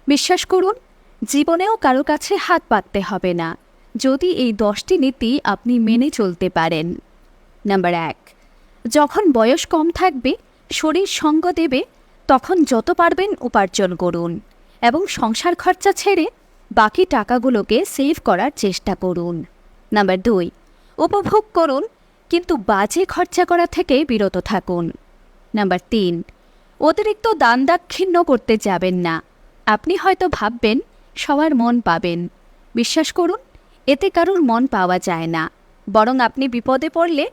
বিশ্বাস করুন, জীবনেও কারো কাছে হাত পাততে হবে না যদি এই 10টি নীতি আপনি মেনে চলতে পারেন। নাম্বার 1, যখন বয়স কম থাকবে, শরীর সঙ্গ দেবে, তখন যত পারবেন উপার্জন করুন এবং সংসার খরচা ছেড়ে বাকি টাকাগুলোকে সেভ করার চেষ্টা করুন। নাম্বার 2, উপভোগ করুন কিন্তু বাজে খরচা করা থেকে বিরত থাকুন। নাম্বার 3, অতিরিক্ত দান দাক্ষিণ্য করতে যাবেন না। আপনি হয়তো ভাববেন সবার মন পাবেন। বিশ্বাস করুন, এতে কারোর মন পাওয়া যায় না, বরং আপনি বিপদে পড়লে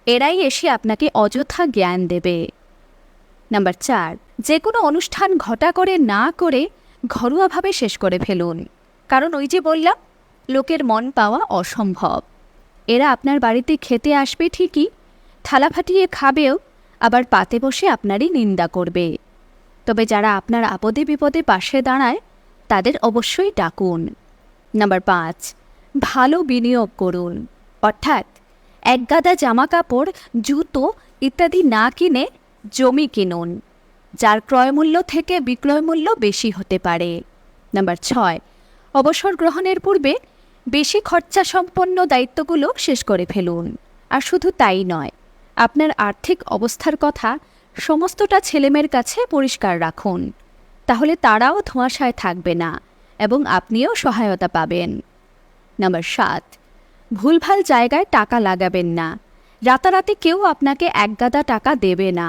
এরাই এসে আপনাকে অযথা জ্ঞান দেবে। নাম্বার 4, যে কোনো অনুষ্ঠান ঘটা করে না করে ঘরোয়াভাবে শেষ করে ফেলুন। কারণ ওই যে বললাম, লোকের মন পাওয়া অসম্ভব। এরা আপনার বাড়িতে খেতে আসবে ঠিকই, থালা ফাটিয়ে খাবেও, আবার পাতে বসে আপনারই নিন্দা করবে। তবে যারা আপনার আপদে বিপদে পাশে দাঁড়ায় তাদের অবশ্যই ডাকুন। নাম্বার 5, ভালো বিনিয়োগ করুন। অর্থাৎ একগাদা জামা কাপড়, জুতো ইত্যাদি না কিনে জমি কিনুন, যার ক্রয়মূল্য থেকে বিক্রয়মূল্য বেশি হতে পারে। নাম্বার 6, অবসর গ্রহণের পূর্বে বেশি খরচা সম্পন্ন দায়িত্বগুলো শেষ করে ফেলুন। আর শুধু তাই নয়, আপনার আর্থিক অবস্থার কথা সমস্তটা ছেলেমেয়ের কাছে পরিষ্কার রাখুন। তাহলে তারাও ধোঁয়াশায় থাকবে না এবং আপনিও সহায়তা পাবেন। নাম্বার 7, ভুলভাল জায়গায় টাকা লাগাবেন না। রাতারাতি কেউ আপনাকে একগাদা টাকা দেবে না।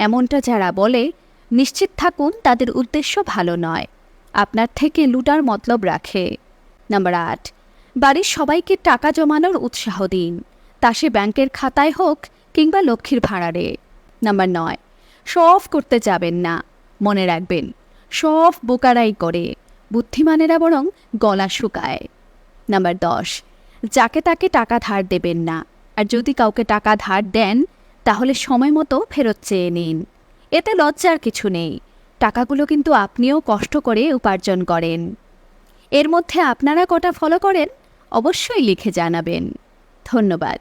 এমনটা যারা বলে, নিশ্চিত থাকুন তাদের উদ্দেশ্য ভালো নয়, আপনার থেকে লুটার মতলব রাখে। নাম্বার 8, বাড়ির সবাইকে টাকা জমানোর উৎসাহ দিন, তা সে ব্যাংকের খাতায় হোক কিংবা লক্ষ্মীর ভাড়ারে। নাম্বার 9, শো অফ করতে যাবেন না। মনে রাখবেন, শো অফ বোকারাই করে, বুদ্ধিমানেরা বরং গলা শুকায়। নাম্বার 10, যাকে তাকে টাকা ধার দেবেন না। আর যদি কাউকে টাকা ধার দেন, তাহলে সময় মতো ফেরত চেয়ে নিন। এতে লজ্জার কিছু নেই, টাকাগুলো কিন্তু আপনিও কষ্ট করে উপার্জন করেন। এর মধ্যে আপনারা কটা ফলো করেন অবশ্যই লিখে জানাবেন। ধন্যবাদ।